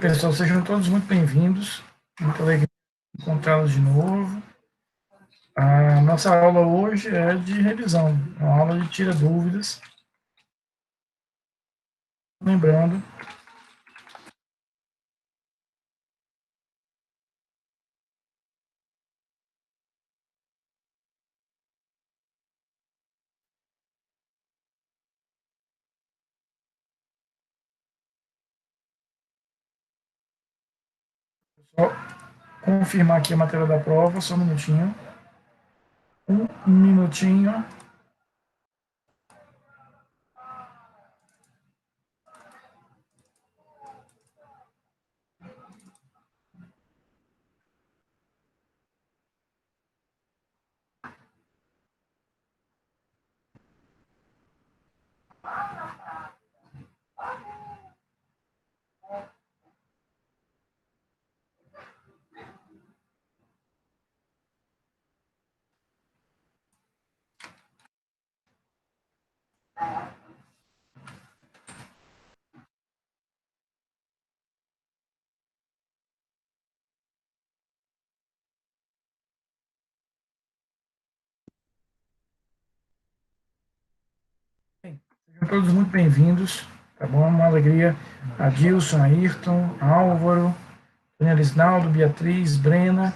Pessoal, sejam todos muito bem-vindos. Muito alegre encontrá-los de novo. A nossa aula hoje é de revisão, uma aula de tira dúvidas. Lembrando, só confirmar aqui a matéria da prova, só um minutinho. Um minutinho. Sejam todos muito bem-vindos, tá bom? Uma alegria. Adilson, Ayrton, Álvaro, Dona Lisnaldo, Beatriz, Brena,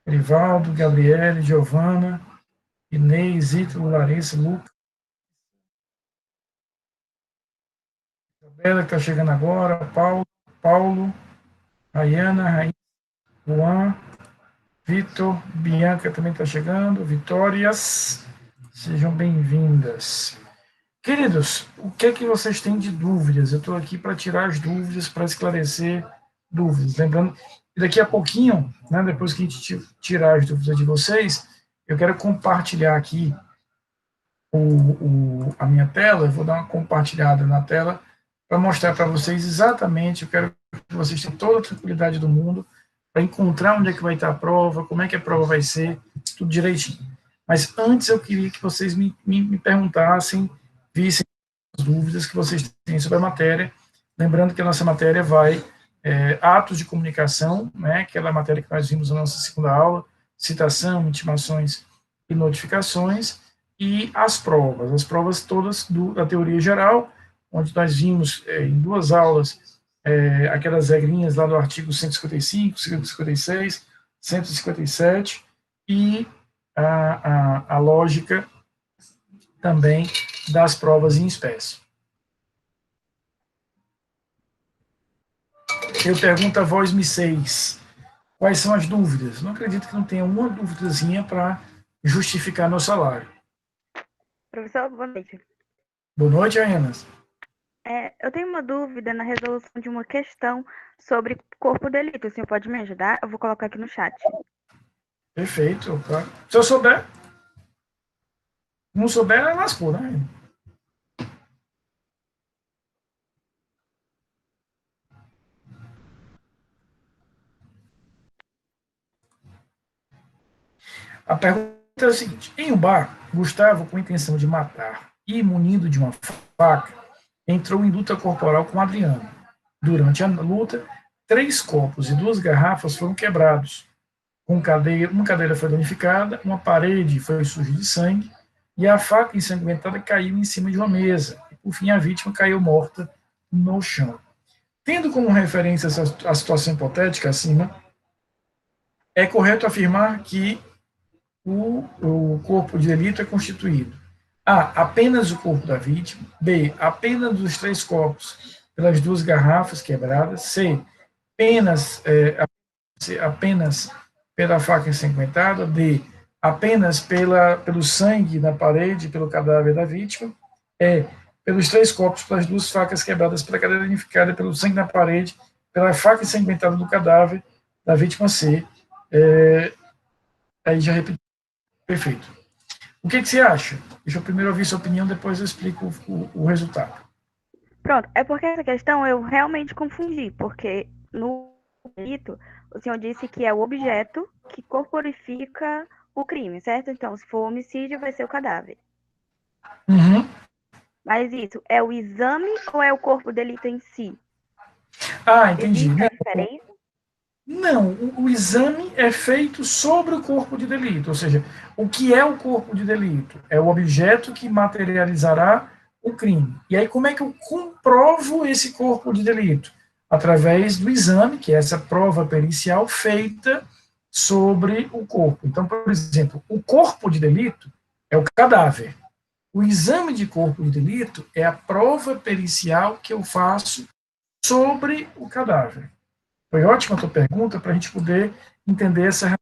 Rivaldo, Gabriele, Giovana, Inês, Ítalo, Larissa, Lucas, Isabela, que está chegando agora, Paulo, Rayana, Raíssa, Juan, Vitor, Bianca também está chegando, Vitórias, sejam bem-vindas. Queridos, o que é que vocês têm de dúvidas? Eu estou aqui para tirar as dúvidas, para esclarecer dúvidas. Lembrando que daqui a pouquinho, né, depois que a gente tirar as dúvidas de vocês, eu quero compartilhar aqui a minha tela, eu vou dar uma compartilhada na tela para mostrar para vocês exatamente, eu quero que vocês tenham toda a tranquilidade do mundo para encontrar onde é que vai estar a prova, como é que a prova vai ser, tudo direitinho. Mas antes eu queria que vocês me perguntassem, vissem as dúvidas que vocês têm sobre a matéria, lembrando que a nossa matéria vai atos de comunicação, né, aquela matéria que nós vimos na nossa segunda aula, citação, intimações e notificações, e as provas todas da teoria geral, onde nós vimos em duas aulas aquelas regrinhas lá do artigo 155, 156, 157, e a lógica também das provas em espécie. Eu pergunto a voz me 6. Quais são as dúvidas? Não acredito que não tenha uma dúvidazinha para justificar meu salário. Professor, boa noite. Boa noite, Arenas. Eu tenho uma dúvida na resolução de uma questão sobre corpo de delito. O senhor pode me ajudar? Eu vou colocar aqui no chat. Perfeito. Claro. Se eu souber, não souber, lascou, né? A pergunta é a seguinte: em um bar, Gustavo, com a intenção de matar e munido de uma faca, entrou em luta corporal com Adriano. Durante a luta, 3 copos e 2 garrafas foram quebrados. Uma cadeira foi danificada, uma parede foi suja de sangue e a faca ensanguentada caiu em cima de uma mesa. E, por fim, a vítima caiu morta no chão. Tendo como referência a situação hipotética acima, é correto afirmar que o corpo de delito é constituído: A, apenas o corpo da vítima; B, apenas os 3 corpos pelas 2 garrafas quebradas; C, apenas pela faca ensanguentada; D, apenas pelo sangue na parede, pelo cadáver da vítima; E, pelos 3 corpos, pelas 2 facas quebradas, pela cadeira danificada, pelo sangue na parede, pela faca ensanguentada do cadáver da vítima. C. Aí já repeti. Perfeito. O que você acha? Deixa eu primeiro ouvir sua opinião, depois eu explico o resultado. Pronto, é porque essa questão eu realmente confundi, porque no delito o senhor disse que é o objeto que corporifica o crime, certo? Então, se for homicídio, vai ser o cadáver. Uhum. Mas isso, é o exame ou é o corpo delito em si? Ah, entendi. Existe a diferença? Não, o exame é feito sobre o corpo de delito, ou seja, o que é o corpo de delito? É o objeto que materializará o crime. E aí, como é que eu comprovo esse corpo de delito? Através do exame, que é essa prova pericial feita sobre o corpo. Então, por exemplo, o corpo de delito é o cadáver. O exame de corpo de delito é a prova pericial que eu faço sobre o cadáver. Foi ótima a tua pergunta para a gente poder entender essa.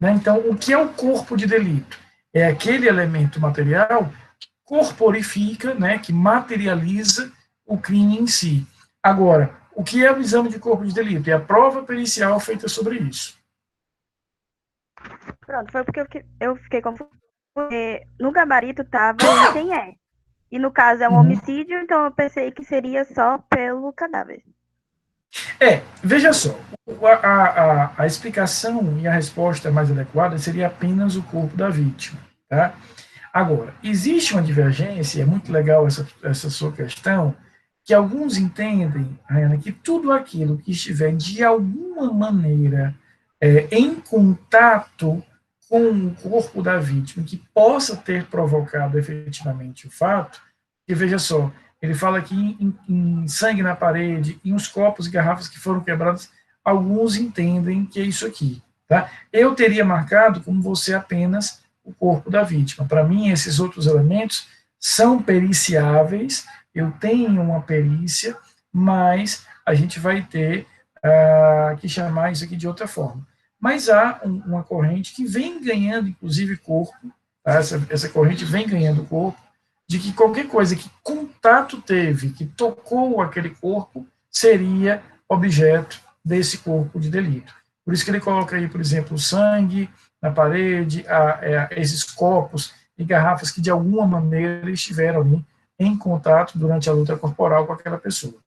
Né? Então, o que é o corpo de delito? É aquele elemento material que corporifica, né, que materializa o crime em si. Agora, o que é o exame de corpo de delito? É a prova pericial feita sobre isso. Pronto, foi porque eu fiquei confusa. No gabarito tava em quem é. E no caso é um Uhum. homicídio, então eu pensei que seria só pelo cadáver. Veja só, a explicação e a resposta mais adequada seria apenas o corpo da vítima. Tá? Agora, existe uma divergência, é muito legal essa sua questão, que alguns entendem, Ana, que tudo aquilo que estiver de alguma maneira em contato com o corpo da vítima, que possa ter provocado efetivamente o fato, e veja só, ele fala aqui em sangue na parede, em uns copos e garrafas que foram quebrados, alguns entendem que é isso aqui. Tá? Eu teria marcado como você apenas o corpo da vítima. Para mim, esses outros elementos são periciáveis, eu tenho uma perícia, mas a gente vai ter que chamar isso aqui de outra forma. Mas há uma corrente que vem ganhando, inclusive, corpo, tá? essa corrente vem ganhando corpo, de que qualquer coisa que contato teve, que tocou aquele corpo, seria objeto desse corpo de delito. Por isso que ele coloca aí, por exemplo, o sangue na parede, esses copos e garrafas que de alguma maneira estiveram ali em contato durante a luta corporal com aquela pessoa.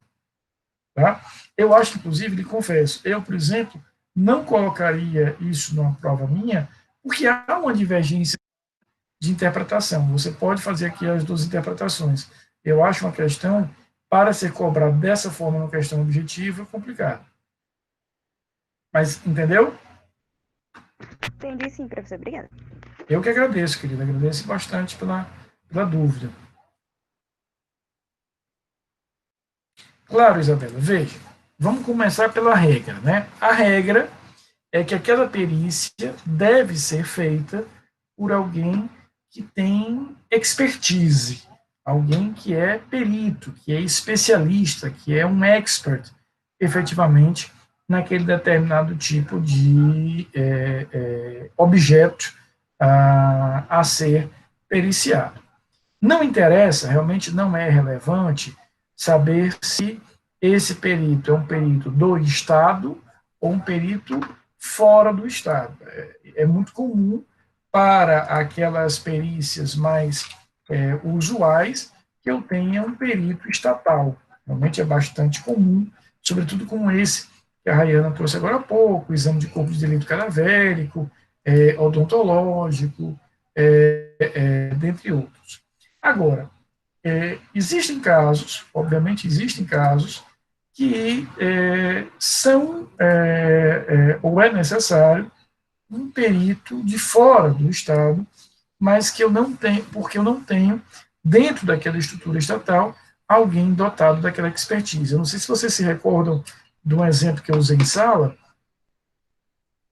Tá? Eu acho, inclusive, lhe confesso, eu, por exemplo, não colocaria isso numa prova minha, porque há uma divergência de interpretação. Você pode fazer aqui as duas interpretações. Eu acho uma questão, para ser cobrada dessa forma, uma questão objetiva, complicada. Mas, entendeu? Entendi sim, professor. Obrigada. Eu que agradeço, querida. Agradeço bastante pela dúvida. Claro, Isabela. Veja, vamos começar pela regra, né? A regra é que aquela perícia deve ser feita por alguém que tem expertise, alguém que é perito, que é especialista, que é um expert, efetivamente, naquele determinado tipo de objeto a ser periciado. Não interessa, realmente não é relevante saber se esse perito é um perito do Estado ou um perito fora do Estado. É muito comum para aquelas perícias mais usuais que eu tenha um perito estatal. Realmente é bastante comum, sobretudo como esse que a Rayana trouxe agora há pouco, exame de corpo de delito cadavérico, odontológico, dentre outros. Agora, existem casos, obviamente existem casos, que são, ou é necessário, um perito de fora do Estado, mas que eu não tenho, porque eu não tenho, dentro daquela estrutura estatal, alguém dotado daquela expertise. Eu não sei se vocês se recordam de um exemplo que eu usei em sala,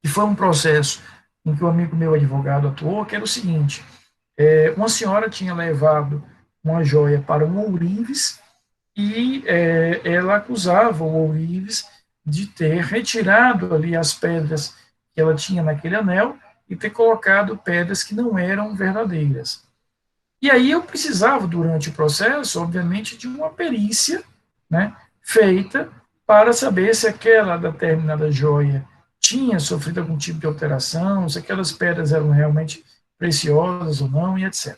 que foi um processo em que um amigo meu advogado atuou, que era o seguinte, uma senhora tinha levado uma joia para um ourives e ela acusava o ourives de ter retirado ali as pedras que ela tinha naquele anel e ter colocado pedras que não eram verdadeiras. E aí eu precisava, durante o processo, obviamente, de uma perícia, né, feita para saber se aquela determinada joia tinha sofrido algum tipo de alteração, se aquelas pedras eram realmente preciosas ou não, e etc.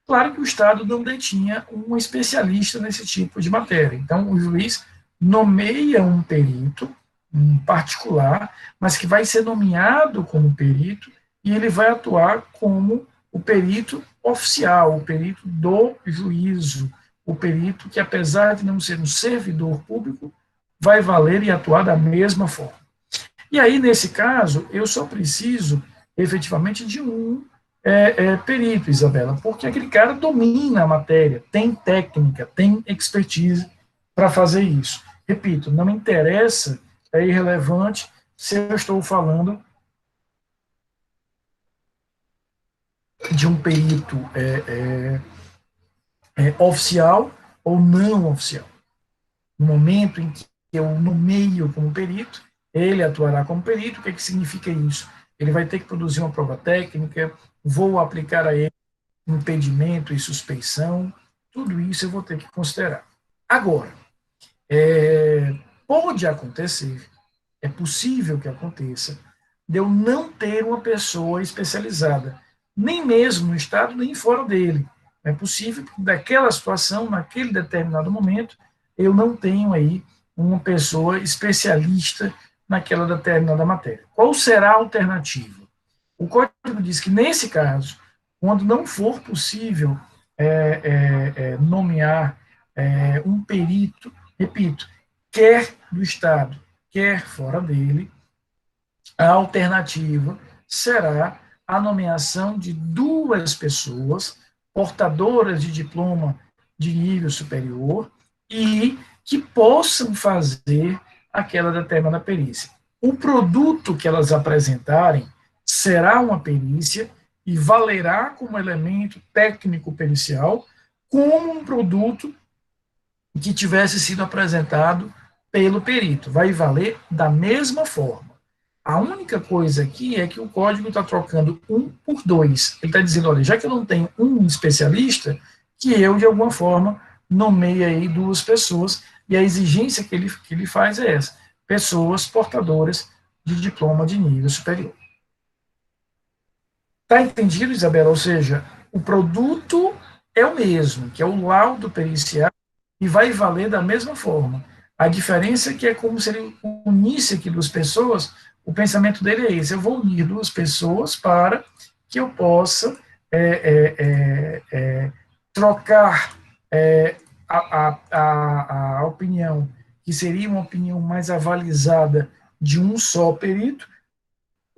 Claro que o Estado não detinha um especialista nesse tipo de matéria. Então, o juiz nomeia um perito, um particular, mas que vai ser nomeado como perito, e ele vai atuar como o perito oficial, o perito do juízo, o perito que, apesar de não ser um servidor público, vai valer e atuar da mesma forma. E aí, nesse caso, eu só preciso, efetivamente, de um perito, Isabela, porque aquele cara domina a matéria, tem técnica, tem expertise para fazer isso. Repito, não me interessa, é irrelevante se eu estou falando de um perito oficial ou não oficial. No momento em que eu nomeio como perito, ele atuará como perito. O que significa isso? Ele vai ter que produzir uma prova técnica, vou aplicar a ele impedimento e suspeição, tudo isso eu vou ter que considerar. Agora, pode acontecer, é possível que aconteça, de eu não ter uma pessoa especializada, nem mesmo no Estado, nem fora dele. É possível que daquela situação, naquele determinado momento, eu não tenho aí uma pessoa especialista naquela determinada matéria. Qual será a alternativa? O código diz que, nesse caso, quando não for possível nomear um perito, repito, quer do Estado, quer fora dele, a alternativa será a nomeação de duas pessoas portadoras de diploma de nível superior e que possam fazer aquela determinada perícia. O produto que elas apresentarem será uma perícia e valerá como elemento técnico pericial como um produto que tivesse sido apresentado pelo perito. Vai valer da mesma forma. A única coisa aqui é que o código está trocando um por dois. Ele está dizendo, olha, já que eu não tenho um especialista, que eu, de alguma forma, nomeie aí duas pessoas, e a exigência que ele faz é essa, pessoas portadoras de diploma de nível superior. Está entendido, Isabela? Ou seja, o produto é o mesmo, que é o laudo pericial, e vai valer da mesma forma. A diferença é que é como se ele unisse aqui duas pessoas. O pensamento dele é esse: eu vou unir duas pessoas para que eu possa trocar a opinião, que seria uma opinião mais avalizada de um só perito,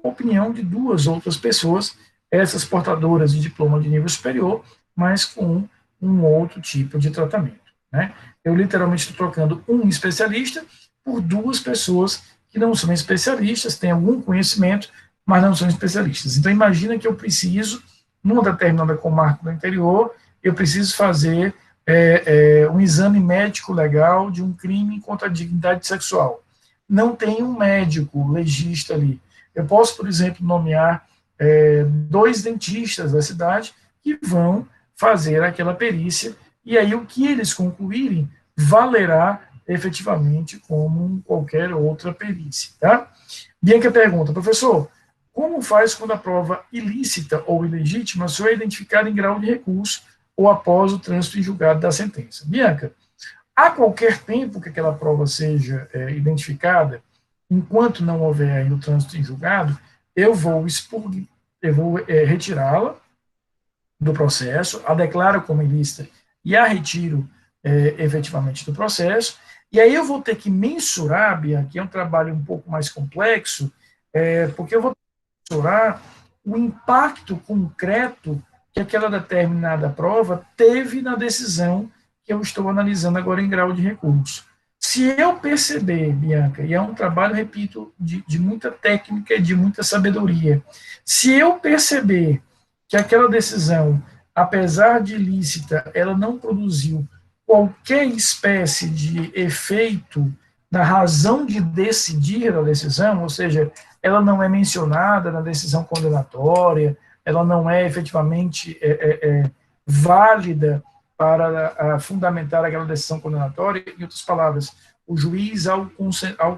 a opinião de duas outras pessoas, essas portadoras de diploma de nível superior, mas com um outro tipo de tratamento. Né? Eu literalmente estou trocando um especialista por duas pessoas que não são especialistas, têm algum conhecimento, mas não são especialistas. Então, imagina que eu preciso, numa determinada comarca do interior, eu preciso fazer um exame médico legal de um crime contra a dignidade sexual. Não tem um médico legista ali. Eu posso, por exemplo, nomear dois dentistas da cidade que vão fazer aquela perícia, e aí o que eles concluírem valerá efetivamente como qualquer outra perícia. Tá? Bianca pergunta, professor, como faz quando a prova ilícita ou ilegítima só é identificada em grau de recurso ou após o trânsito em julgado da sentença? Bianca, a qualquer tempo que aquela prova seja identificada, enquanto não houver ainda o trânsito em julgado, eu vou retirá-la do processo, a declaro como ilícita e a retiro efetivamente do processo, e aí eu vou ter que mensurar, Bia, que é um trabalho um pouco mais complexo, porque eu vou mensurar o impacto concreto que aquela determinada prova teve na decisão que eu estou analisando agora em grau de recurso. Se eu perceber, Bianca, e é um trabalho, repito, de muita técnica e de muita sabedoria, se eu perceber que aquela decisão, apesar de ilícita, ela não produziu qualquer espécie de efeito na razão de decidir a decisão, ou seja, ela não é mencionada na decisão condenatória, ela não é efetivamente válida para fundamentar aquela decisão condenatória. Em outras palavras, o juiz, ao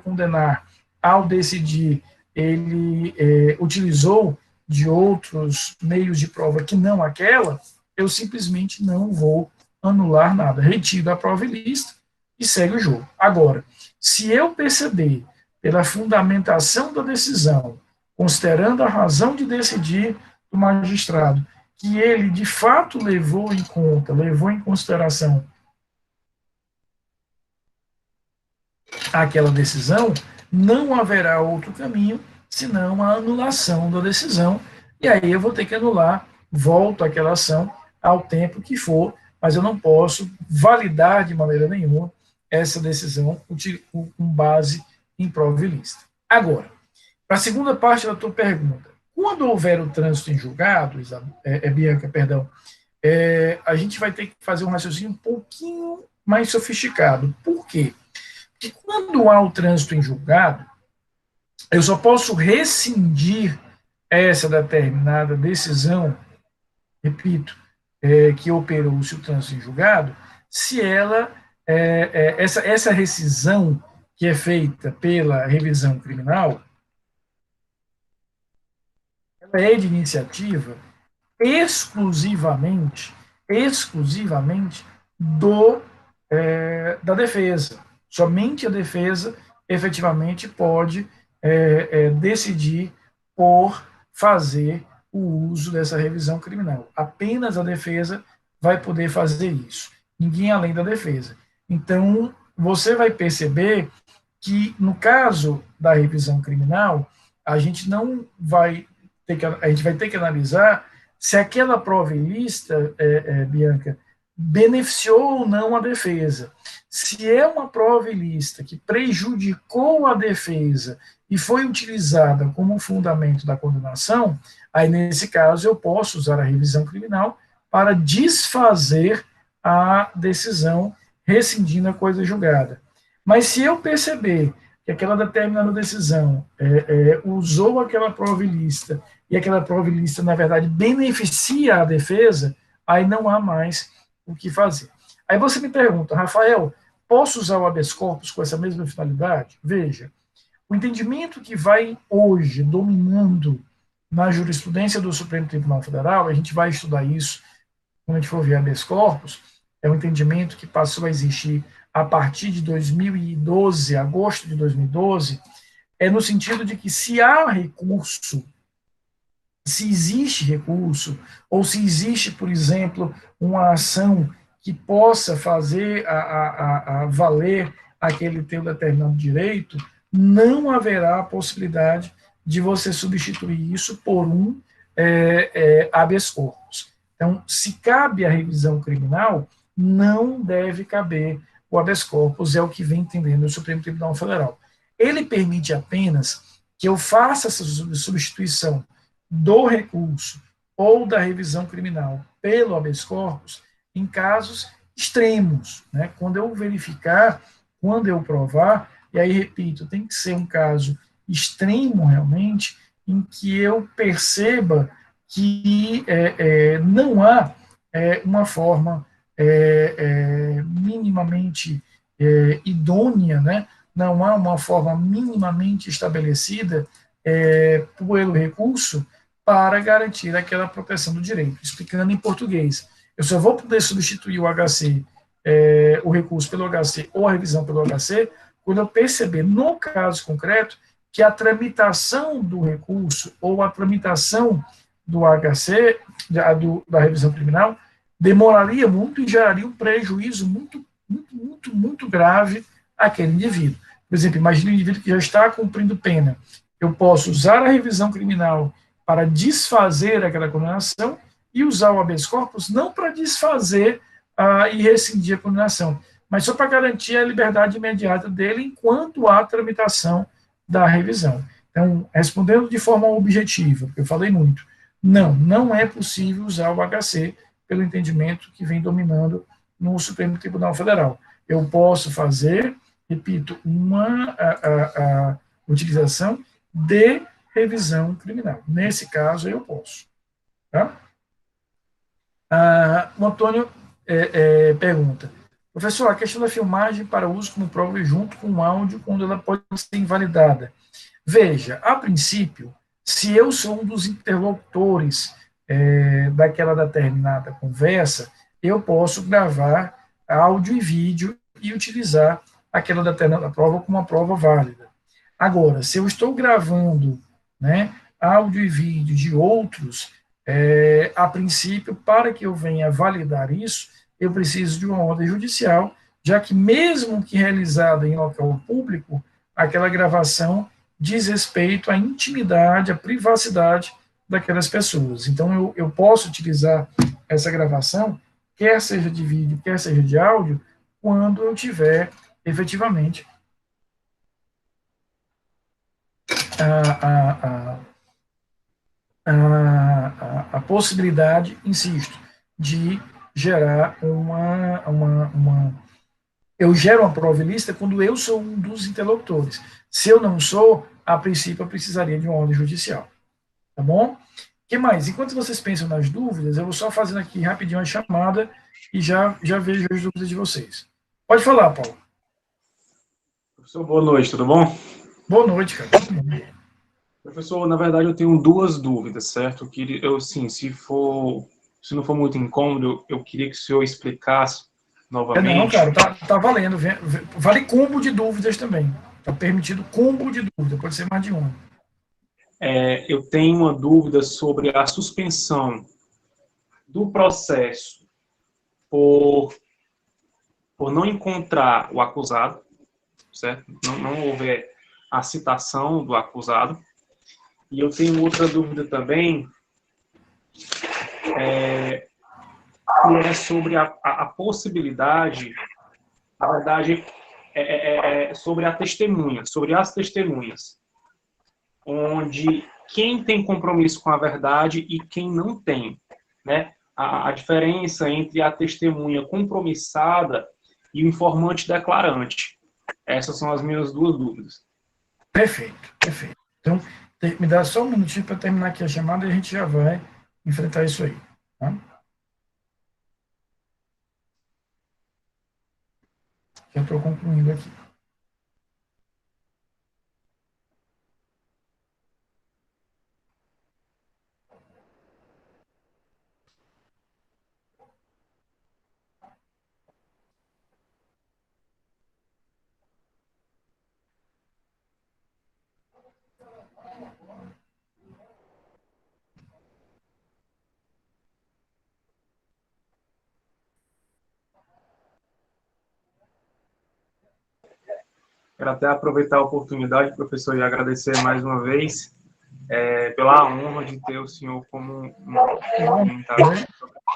condenar, ao decidir, ele utilizou de outros meios de prova que não aquela, eu simplesmente não vou anular nada. Retiro a prova ilícita e segue o jogo. Agora, se eu perceber, pela fundamentação da decisão, considerando a razão de decidir do magistrado, que ele de fato levou em conta, levou em consideração aquela decisão, não haverá outro caminho senão a anulação da decisão, e aí eu vou ter que anular, volto àquela ação ao tempo que for, mas eu não posso validar de maneira nenhuma essa decisão com base em prova ilícita. Agora, para a segunda parte da tua pergunta, quando houver o trânsito em julgado, Bianca, perdão, a gente vai ter que fazer um raciocínio um pouquinho mais sofisticado. Por quê? Porque quando há o trânsito em julgado, eu só posso rescindir essa determinada decisão, repito, que operou-se o trânsito em julgado, se ela, essa rescisão que é feita pela revisão criminal, ela é de iniciativa exclusivamente da defesa. Somente a defesa efetivamente pode decidir por fazer o uso dessa revisão criminal. Apenas a defesa vai poder fazer isso. Ninguém além da defesa. Então, você vai perceber que, no caso da revisão criminal, a gente não vai a gente vai ter que analisar se aquela prova ilícita, Bianca, beneficiou ou não a defesa. Se é uma prova ilícita que prejudicou a defesa e foi utilizada como fundamento da condenação, aí, nesse caso, eu posso usar a revisão criminal para desfazer a decisão, rescindindo a coisa julgada. Mas se eu perceber que aquela determinada decisão usou aquela prova ilícita e aquela prova ilícita, na verdade, beneficia a defesa, aí não há mais o que fazer. Aí você me pergunta, Rafael, posso usar o habeas corpus com essa mesma finalidade? Veja, o entendimento que vai hoje dominando na jurisprudência do Supremo Tribunal Federal, a gente vai estudar isso quando a gente for ver habeas corpus, é um entendimento que passou a existir a partir de 2012, agosto de 2012, no sentido de que se há recurso, se existe recurso, ou se existe, por exemplo, uma ação que possa fazer a valer aquele teu determinado direito, não haverá a possibilidade de você substituir isso por um habeas corpus. Então, se cabe a revisão criminal, não deve caber o habeas corpus, é o que vem entendendo o Supremo Tribunal Federal. Ele permite apenas que eu faça essa substituição do recurso ou da revisão criminal pelo habeas corpus em casos extremos, né? Quando eu verificar, quando eu provar, e aí, repito, tem que ser um caso extremo realmente, em que eu perceba que não há uma forma minimamente idônea, né? Não há uma forma minimamente estabelecida pelo recurso para garantir aquela proteção do direito. Explicando em português, eu só vou poder substituir o HC, o recurso pelo HC ou a revisão pelo HC, quando eu perceber, no caso concreto, que a tramitação do recurso ou a tramitação do HC, da revisão criminal, demoraria muito e geraria um prejuízo muito grave àquele indivíduo. Por exemplo, imagine um indivíduo que já está cumprindo pena. Eu posso usar a revisão criminal para desfazer aquela condenação e usar o habeas corpus não para desfazer e rescindir a condenação, mas só para garantir a liberdade imediata dele enquanto há tramitação da revisão. Então, respondendo de forma objetiva, porque eu falei muito, não é possível usar o HC pelo entendimento que vem dominando no Supremo Tribunal Federal. Eu posso fazer, repito, uma utilização de revisão criminal. Nesse caso, eu posso. Tá? O Antônio pergunta, professor, a questão da filmagem para uso como prova junto com o áudio, quando ela pode ser invalidada. Veja, a princípio, se eu sou um dos interlocutores daquela determinada conversa, eu posso gravar áudio e vídeo e utilizar aquela determinada prova como uma prova válida. Agora, se eu estou gravando, né, áudio e vídeo de outros, a princípio, para que eu venha validar isso, eu preciso de uma ordem judicial já que mesmo que realizada em local público, aquela gravação diz respeito à intimidade, à privacidade daquelas pessoas. Então, eu posso utilizar essa gravação, quer seja de vídeo, quer seja de áudio, quando eu tiver efetivamente a, a, a possibilidade, insisto, de gerar eu gero uma prova ilícita quando eu sou um dos interlocutores. Se eu não sou, a princípio eu precisaria de uma ordem judicial. Tá bom? O que mais? Enquanto vocês pensam nas dúvidas, eu vou só fazendo aqui rapidinho a chamada e já vejo as dúvidas de vocês. Pode falar, Paulo. Professor, boa noite, tudo bom? Boa noite, cara. Professor, na verdade eu tenho duas dúvidas, certo? Sim, se não for muito incômodo, eu queria que o senhor explicasse novamente. Não, cara, tá valendo. Vale combo de dúvidas também. Tá permitido combo de dúvida, pode ser mais de uma. Eu tenho uma dúvida sobre a suspensão do processo por não encontrar o acusado, certo? Não houver a citação do acusado. E eu tenho outra dúvida também, que é sobre a possibilidade, na verdade, sobre a testemunha, sobre as testemunhas, onde quem tem compromisso com a verdade e quem não tem, né? A diferença entre a testemunha compromissada e o informante declarante. Essas são as minhas duas dúvidas. Perfeito, perfeito. Então, me dá só um minutinho para terminar aqui a chamada e a gente já vai enfrentar isso aí. Tá? Já estou concluindo aqui. Quero até aproveitar a oportunidade, professor, e agradecer mais uma vez pela honra de ter o senhor como um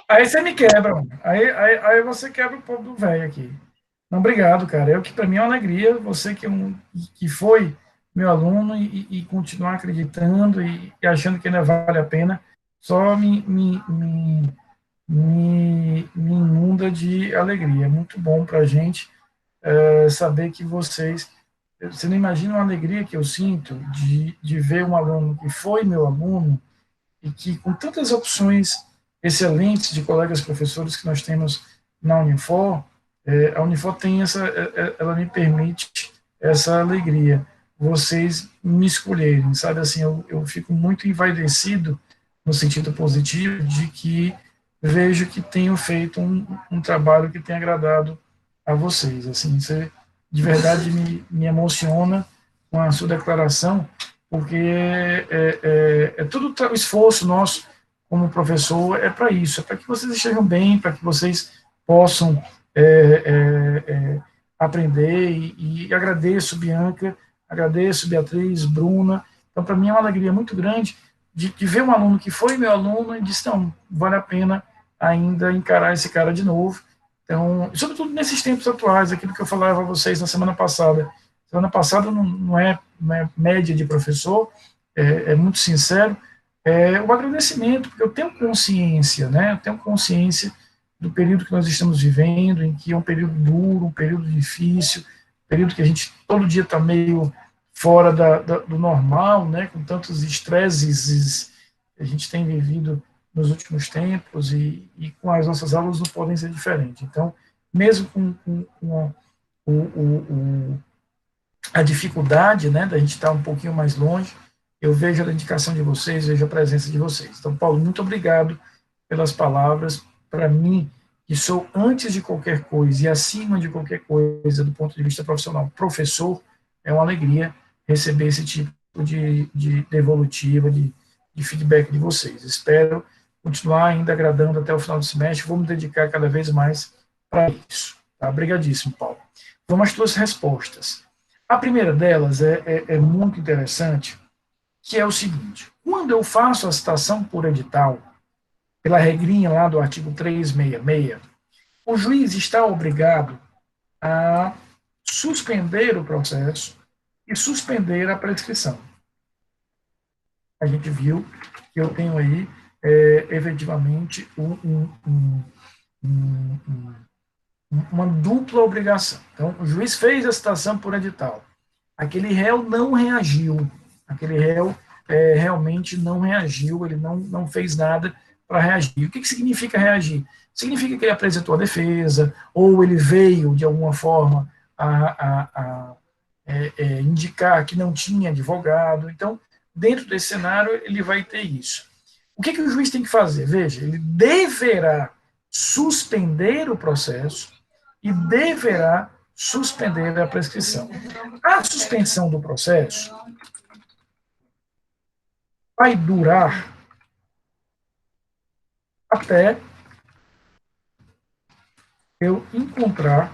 Aí você me quebra, mano. Aí você quebra o povo do velho aqui. Não, obrigado, cara. Eu que para mim é uma alegria, você que foi meu aluno e continuar acreditando e achando que ainda vale a pena, só me inunda de alegria. É muito bom para a gente saber que você não imagina uma alegria que eu sinto de ver um aluno que foi meu aluno e que com tantas opções excelentes de colegas professores que nós temos na Unifor, a Unifor tem ela me permite essa alegria. Vocês me escolherem, sabe assim, eu fico muito envaidecido no sentido positivo de que vejo que tenho feito um trabalho que tem agradado a vocês. Assim, você de verdade me emociona com a sua declaração, porque todo o esforço nosso como professor é para isso, é para que vocês estejam bem, para que vocês possam aprender, e agradeço, Bianca, agradeço, Beatriz, Bruna. Então, para mim é uma alegria muito grande de ver um aluno que foi meu aluno e disse, não, vale a pena ainda encarar esse cara de novo. Então, sobretudo nesses tempos atuais, aquilo que eu falava a vocês na semana passada. Semana passada não é média de professor, é muito sincero, o agradecimento, porque eu tenho consciência, né? Eu tenho consciência do período que nós estamos vivendo, em que é um período duro, um período difícil, um período que a gente todo dia está meio fora do normal, né? Com tantos estresses que a gente tem vivido nos últimos tempos, e com as nossas aulas não podem ser diferentes. Então, mesmo com a dificuldade, né, da gente estar um pouquinho mais longe, eu vejo a dedicação de vocês, vejo a presença de vocês. Então, Paulo, muito obrigado pelas palavras. Para mim, que sou, antes de qualquer coisa e acima de qualquer coisa, do ponto de vista profissional, professor, é uma alegria receber esse tipo de devolutiva, de feedback de vocês. Espero continuar ainda agradando até o final do semestre, vou me dedicar cada vez mais para isso. Tá? Obrigadíssimo, Paulo. Vamos às tuas respostas. A primeira delas é muito interessante, que é o seguinte: quando eu faço a citação por edital, pela regrinha lá do artigo 366, o juiz está obrigado a suspender o processo e suspender a prescrição. A gente viu que eu tenho aí, efetivamente, uma dupla obrigação. Então, o juiz fez a citação por edital. Aquele réu não reagiu. Aquele réu realmente não reagiu, ele não fez nada para reagir. O que significa reagir? Significa que ele apresentou a defesa, ou ele veio, de alguma forma, a indicar que não tinha advogado. Então, dentro desse cenário, ele vai ter isso. O que o juiz tem que fazer? Veja, ele deverá suspender o processo e deverá suspender a prescrição. A suspensão do processo vai durar até eu encontrar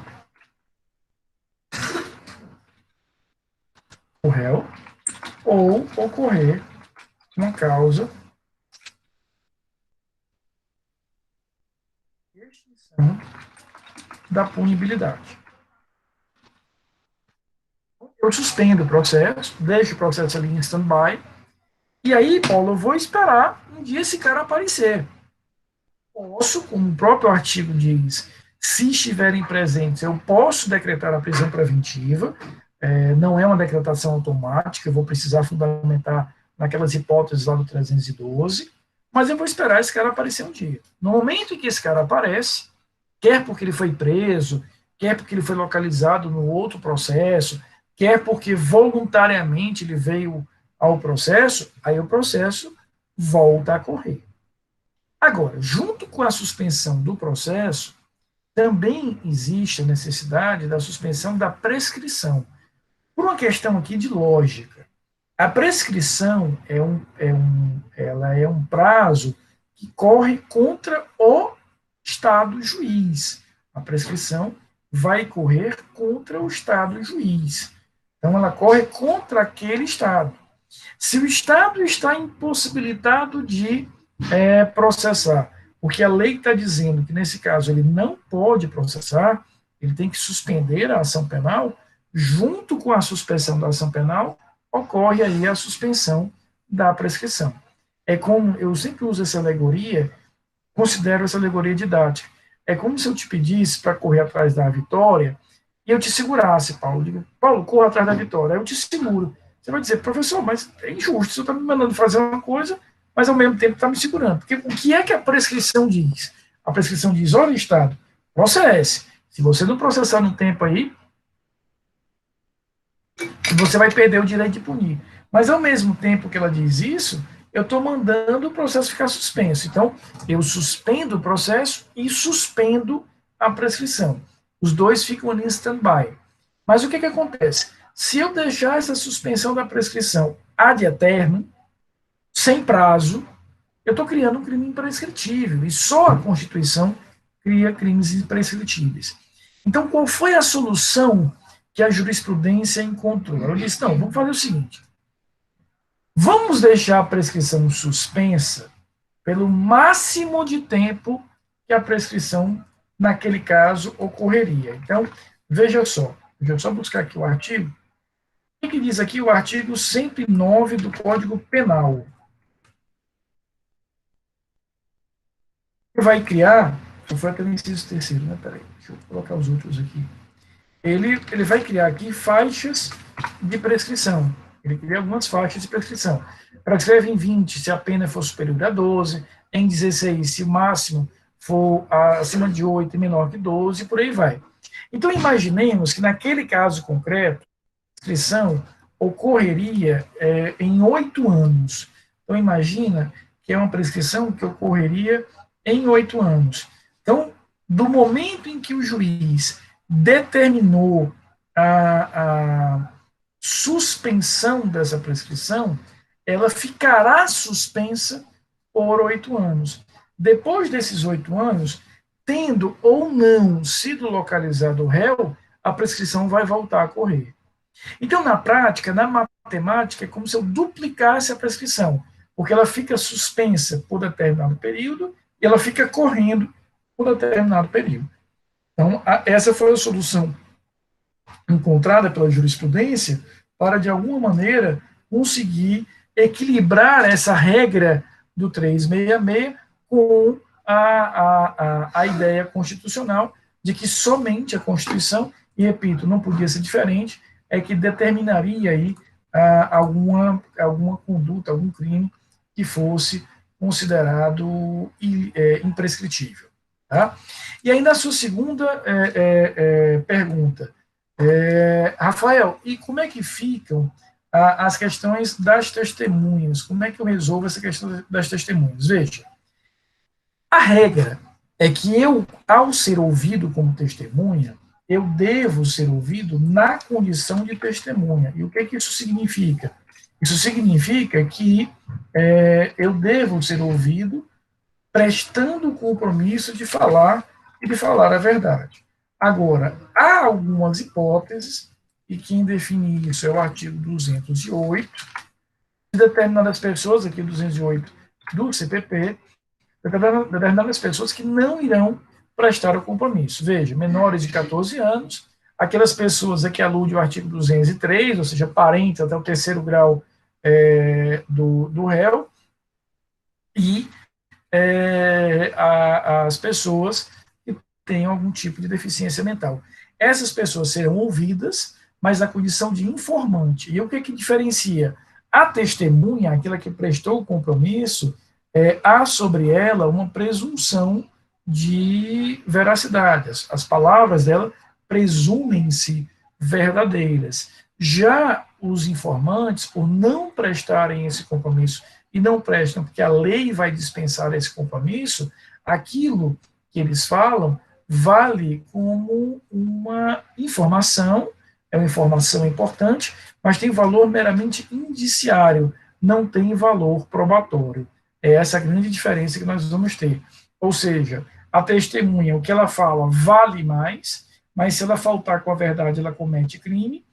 o réu ou ocorrer uma causa de extinção da punibilidade. Eu suspendo o processo, deixo o processo ali em stand-by, e aí, Paulo, eu vou esperar um dia esse cara aparecer. Posso, como o próprio artigo diz, se estiverem presentes, eu posso decretar a prisão preventiva, não é uma decretação automática, eu vou precisar fundamentar naquelas hipóteses lá do 312, mas eu vou esperar esse cara aparecer um dia. No momento em que esse cara aparece, quer porque ele foi preso, quer porque ele foi localizado no outro processo, quer porque voluntariamente ele veio ao processo, aí o processo volta a correr. Agora, junto com a suspensão do processo, também existe a necessidade da suspensão da prescrição. Por uma questão aqui de lógica. A prescrição ela é um prazo que corre contra o Estado juiz. A prescrição vai correr contra o Estado juiz. Então, ela corre contra aquele Estado. Se o Estado está impossibilitado de processar, porque a lei está dizendo que, nesse caso, ele não pode processar, ele tem que suspender a ação penal, junto com a suspensão da ação penal, ocorre aí a suspensão da prescrição. É como, eu sempre uso essa alegoria, considero essa alegoria didática. É como se eu te pedisse para correr atrás da vitória e eu te segurasse, Paulo. Digo, Paulo, corra atrás da vitória. Aí eu te seguro. Você vai dizer, professor, mas é injusto, você está me mandando fazer uma coisa, mas ao mesmo tempo está me segurando. Porque o que é que a prescrição diz? A prescrição diz, olha, Estado, processe. Se você não processar no tempo aí, você vai perder o direito de punir. Mas ao mesmo tempo que ela diz isso, eu estou mandando o processo ficar suspenso. Então, eu suspendo o processo e suspendo a prescrição. Os dois ficam ali em stand-by. Mas o que acontece? Se eu deixar essa suspensão da prescrição ad eternum, sem prazo, eu estou criando um crime imprescritível. E só a Constituição cria crimes imprescritíveis. Então, qual foi a solução que a jurisprudência encontrou? Ela disse, não, vamos fazer o seguinte. Vamos deixar a prescrição suspensa pelo máximo de tempo que a prescrição, naquele caso, ocorreria. Então, veja só. Deixa eu só buscar aqui o artigo. O que diz aqui o artigo 109 do Código Penal? Ele vai criar, só foi até o inciso terceiro, né? Peraí, deixa eu colocar os outros aqui. Ele vai criar aqui faixas de prescrição. Ele cria algumas faixas de prescrição. Prescreve em 20 se a pena for superior a 12, em 16 se o máximo for acima de 8 e menor que 12, e por aí vai. Então, imaginemos que naquele caso concreto, a prescrição ocorreria em 8 anos. Então, imagina que é uma prescrição que ocorreria em 8 anos. Então, do momento em que o juiz determinou a suspensão dessa prescrição, ela ficará suspensa por 8 anos. Depois desses 8 anos, tendo ou não sido localizado o réu, a prescrição vai voltar a correr. Então, na prática, na matemática, é como se eu duplicasse a prescrição, porque ela fica suspensa por determinado período e ela fica correndo por determinado período. Então, essa foi a solução encontrada pela jurisprudência para, de alguma maneira, conseguir equilibrar essa regra do 366 com a ideia constitucional de que somente a Constituição, e repito, não podia ser diferente, é que determinaria aí alguma conduta, algum crime que fosse considerado imprescritível. Tá? E aí, na sua segunda pergunta, Rafael, e como é que ficam as questões das testemunhas? Como é que eu resolvo essa questão das testemunhas? Veja, a regra é que eu, ao ser ouvido como testemunha, eu devo ser ouvido na condição de testemunha. E o que isso significa? Isso significa que eu devo ser ouvido prestando o compromisso de falar e de falar a verdade. Agora, há algumas hipóteses, e quem define isso é o artigo 208, de determinadas pessoas, aqui 208 do CPP, determinadas pessoas que não irão prestar o compromisso. Veja, menores de 14 anos, aquelas pessoas a que alude o artigo 203, ou seja, parentes até o terceiro grau do réu, e as pessoas que têm algum tipo de deficiência mental. Essas pessoas serão ouvidas, mas na condição de informante. E o que diferencia? A testemunha, aquela que prestou o compromisso, há sobre ela uma presunção de veracidade. As palavras dela presumem-se verdadeiras. Já os informantes, por não prestarem esse compromisso, e não prestam porque a lei vai dispensar esse compromisso, aquilo que eles falam vale como uma informação, é uma informação importante, mas tem valor meramente indiciário, não tem valor probatório. É essa a grande diferença que nós vamos ter. Ou seja, a testemunha, o que ela fala vale mais, mas se ela faltar com a verdade, ela comete crime.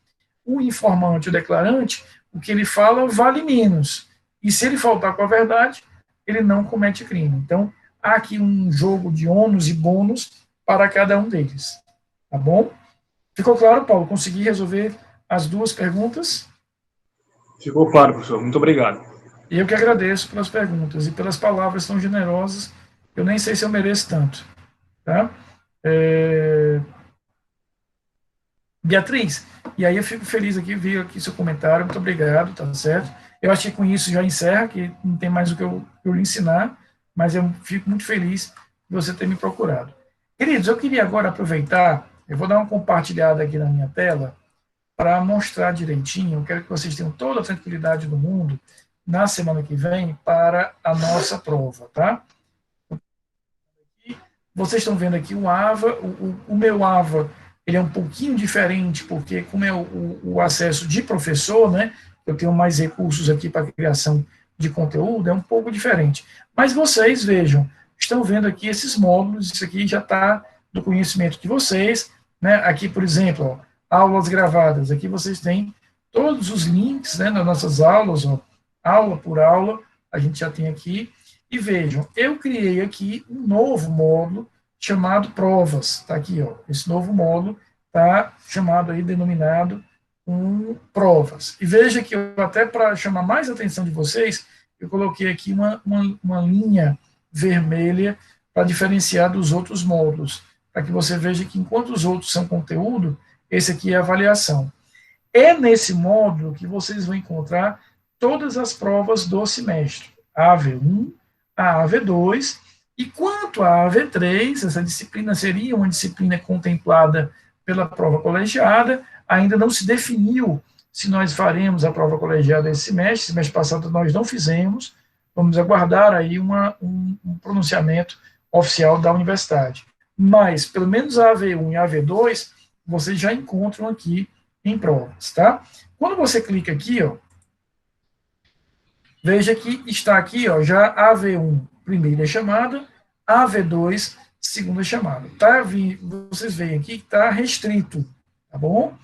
O informante, o declarante, o que ele fala vale menos. E se ele faltar com a verdade, ele não comete crime. Então, há aqui um jogo de ônus e bônus para cada um deles. Tá bom? Ficou claro, Paulo? Consegui resolver as duas perguntas? Ficou claro, professor. Muito obrigado. Eu que agradeço pelas perguntas e pelas palavras tão generosas. Eu nem sei se eu mereço tanto. Tá? Beatriz, e aí eu fico feliz aqui, vi aqui seu comentário, muito obrigado, tá certo? Eu acho que com isso já encerra, que não tem mais o que eu lhe ensinar, mas eu fico muito feliz de você ter me procurado. Queridos, eu queria agora aproveitar, eu vou dar uma compartilhada aqui na minha tela, para mostrar direitinho, eu quero que vocês tenham toda a tranquilidade do mundo, na semana que vem, para a nossa prova, tá? Vocês estão vendo aqui o AVA, o meu AVA, ele é um pouquinho diferente, porque como é o acesso de professor, né, eu tenho mais recursos aqui para a criação de conteúdo, é um pouco diferente. Mas vocês, vejam, estão vendo aqui esses módulos, isso aqui já está do conhecimento de vocês, né, aqui, por exemplo, ó, aulas gravadas, aqui vocês têm todos os links, né, nas nossas aulas, ó, aula por aula, a gente já tem aqui, e vejam, eu criei aqui um novo módulo, chamado provas, está aqui, ó, esse novo módulo está chamado aí, denominado provas. E veja que eu, até para chamar mais a atenção de vocês, eu coloquei aqui uma linha vermelha para diferenciar dos outros módulos, para que você veja que enquanto os outros são conteúdo, esse aqui é avaliação. É nesse módulo que vocês vão encontrar todas as provas do semestre, a AV1, a AV2, e quanto à AV3, essa disciplina seria uma disciplina contemplada pela prova colegiada, ainda não se definiu se nós faremos a prova colegiada esse semestre passado nós não fizemos, vamos aguardar aí um pronunciamento oficial da universidade. Mas, pelo menos a AV1 e a AV2, vocês já encontram aqui em provas, tá? Quando você clica aqui, ó, veja que está aqui, ó, já a AV1 primeira chamada, a AV2 segunda chamada. Vocês veem aqui que está restrito, tá bom?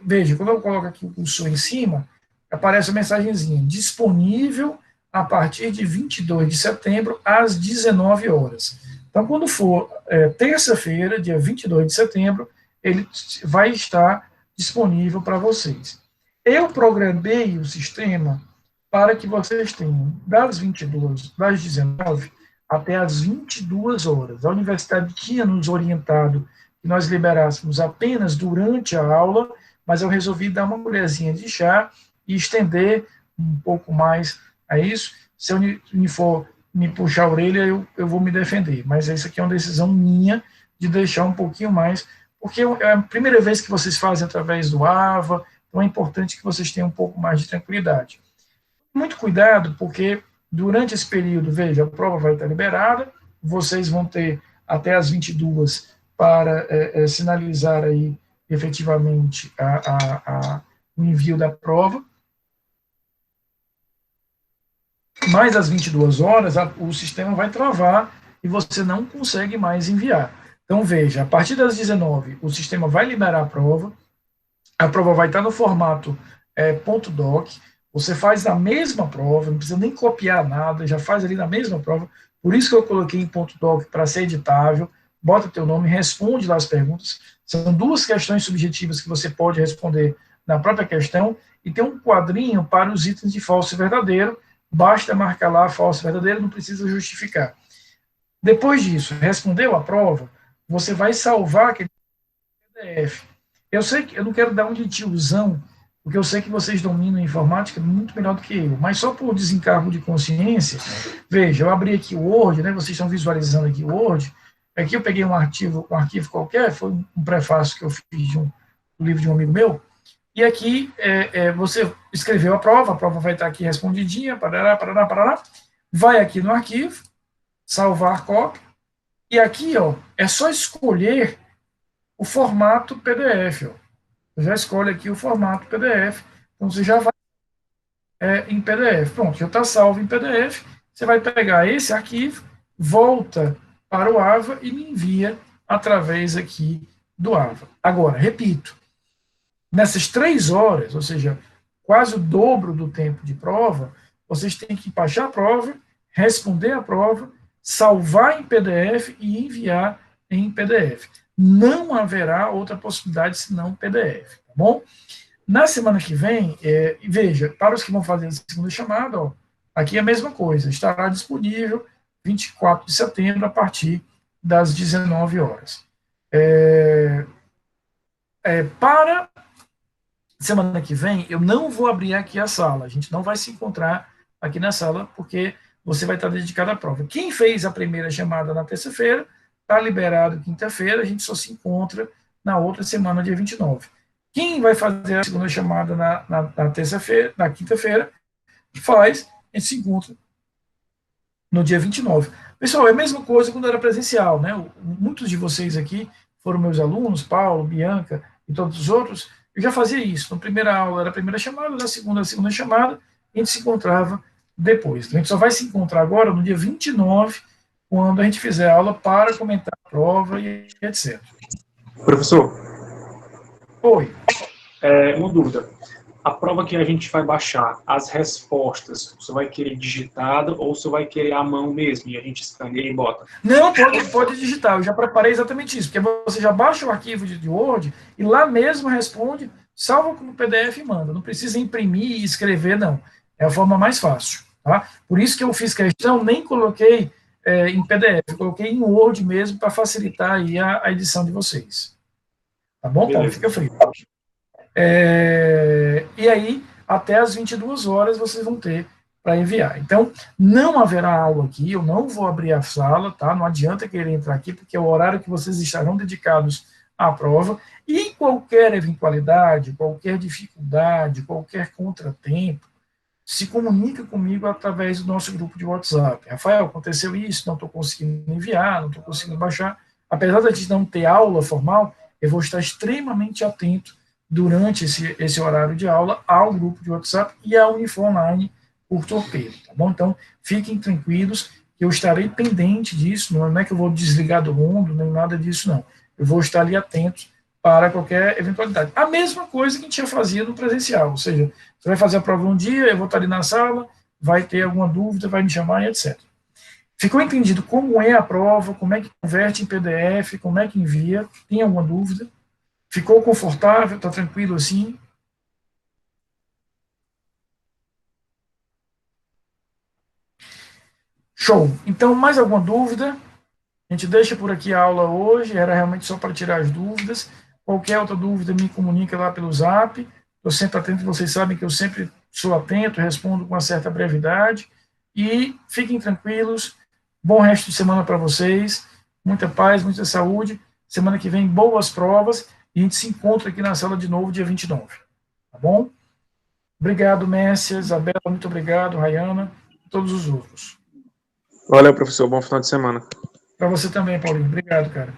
Veja, quando eu coloco aqui o cursor em cima, aparece a mensagenzinha, disponível a partir de 22 de setembro, às 19 horas. Então, quando for terça-feira, dia 22 de setembro, ele vai estar disponível para vocês. Eu programei o sistema para que vocês tenham das 19 até as 22 horas. A universidade tinha nos orientado que nós liberássemos apenas durante a aula, mas eu resolvi dar uma colherzinha de chá e estender um pouco mais a isso. Se o Unifor me puxar a orelha, eu vou me defender. Mas isso aqui é uma decisão minha de deixar um pouquinho mais, porque é a primeira vez que vocês fazem através do AVA, então é importante que vocês tenham um pouco mais de tranquilidade. Muito cuidado, porque durante esse período, veja, a prova vai estar liberada, vocês vão ter até as 22 para sinalizar aí efetivamente o envio da prova. Mais às 22 horas, o sistema vai travar e você não consegue mais enviar. Então, veja, a partir das 19, o sistema vai liberar a prova vai estar no formato .doc, você faz a mesma prova, não precisa nem copiar nada, já faz ali na mesma prova, por isso que eu coloquei em .doc para ser editável, bota teu nome, responde lá as perguntas, são 2 questões subjetivas que você pode responder na própria questão, e tem um quadrinho para os itens de falso e verdadeiro, basta marcar lá falso e verdadeiro, não precisa justificar. Depois disso, respondeu a prova, você vai salvar aquele PDF. Eu sei que eu não quero dar um de tiozão, porque eu sei que vocês dominam a informática muito melhor do que eu, mas só por desencargo de consciência, veja, eu abri aqui o Word, né, vocês estão visualizando aqui o Word, aqui eu peguei um arquivo qualquer, foi um prefácio que eu fiz de um livro de um amigo meu, e aqui você escreveu a prova vai estar aqui respondidinha, parará, vai aqui no arquivo, salvar cópia, e aqui ó, é só escolher o formato PDF. Ó. Você já escolhe aqui o formato PDF, então você já vai em PDF. Pronto, já está salvo em PDF, você vai pegar esse arquivo, volta para o AVA e me envia através aqui do AVA. Agora, repito, nessas 3 horas, ou seja, quase o dobro do tempo de prova, vocês têm que baixar a prova, responder a prova, salvar em PDF e enviar em PDF. Não haverá outra possibilidade senão PDF, tá bom? Na semana que vem, veja, para os que vão fazer a segunda chamada, ó, aqui é a mesma coisa, estará disponível 24 de setembro a partir das 19 horas. Para semana que vem, eu não vou abrir aqui a sala, a gente não vai se encontrar aqui na sala, porque você vai estar dedicado à prova. Quem fez a primeira chamada na terça-feira, está liberado quinta-feira, a gente só se encontra na outra semana, dia 29. Quem vai fazer a segunda chamada na terça-feira, na quinta-feira, faz, a gente se encontra no dia 29. Pessoal, é a mesma coisa quando era presencial, né? Muitos de vocês aqui foram meus alunos, Paulo, Bianca e todos os outros, eu já fazia isso. Na primeira aula era a primeira chamada, na segunda, a segunda chamada, a gente se encontrava depois. Então, a gente só vai se encontrar agora no dia 29, quando a gente fizer a aula para comentar a prova e etc. Professor? Oi. Uma dúvida. A prova que a gente vai baixar, as respostas, você vai querer digitada ou você vai querer à mão mesmo e a gente escaneia e bota? Não, pode digitar. Eu já preparei exatamente isso, porque você já baixa o arquivo de Word e lá mesmo responde, salva como PDF e manda. Não precisa imprimir e escrever, não. É a forma mais fácil. Tá? Por isso que eu fiz questão, nem coloquei em PDF, eu coloquei em Word mesmo para facilitar aí a edição de vocês. Tá bom, Paulo? Fica frio. E aí, até as 22 horas vocês vão ter para enviar. Então, não haverá aula aqui, eu não vou abrir a sala, tá? Não adianta querer entrar aqui, porque é o horário que vocês estarão dedicados à prova, e qualquer eventualidade, qualquer dificuldade, qualquer contratempo, se comunica comigo através do nosso grupo de WhatsApp. Rafael, aconteceu isso, não estou conseguindo enviar, não estou conseguindo baixar. Apesar de não ter aula formal, eu vou estar extremamente atento durante esse horário de aula ao grupo de WhatsApp e à Unifor Online por Torpedo, tá bom? Então, fiquem tranquilos eu estarei pendente disso, não é que eu vou desligar do mundo, nem nada disso, não. Eu vou estar ali atento para qualquer eventualidade. A mesma coisa que a gente já fazia no presencial, ou seja, você vai fazer a prova um dia, eu vou estar ali na sala, vai ter alguma dúvida, vai me chamar e etc. Ficou entendido como é a prova, como é que converte em PDF, como é que envia? Tem alguma dúvida? Ficou confortável? Está tranquilo assim? Show. Então, mais alguma dúvida? A gente deixa por aqui a aula hoje, era realmente só para tirar as dúvidas. Qualquer outra dúvida, me comunica lá pelo Zap. Estou sempre atento, vocês sabem que eu sempre sou atento, respondo com uma certa brevidade. E fiquem tranquilos. Bom resto de semana para vocês. Muita paz, muita saúde. Semana que vem, boas provas. E a gente se encontra aqui na sala de novo, dia 29. Tá bom? Obrigado, Messia, Isabela, muito obrigado, Rayana, e todos os outros. Valeu, professor. Bom final de semana. Para você também, Paulinho. Obrigado, cara.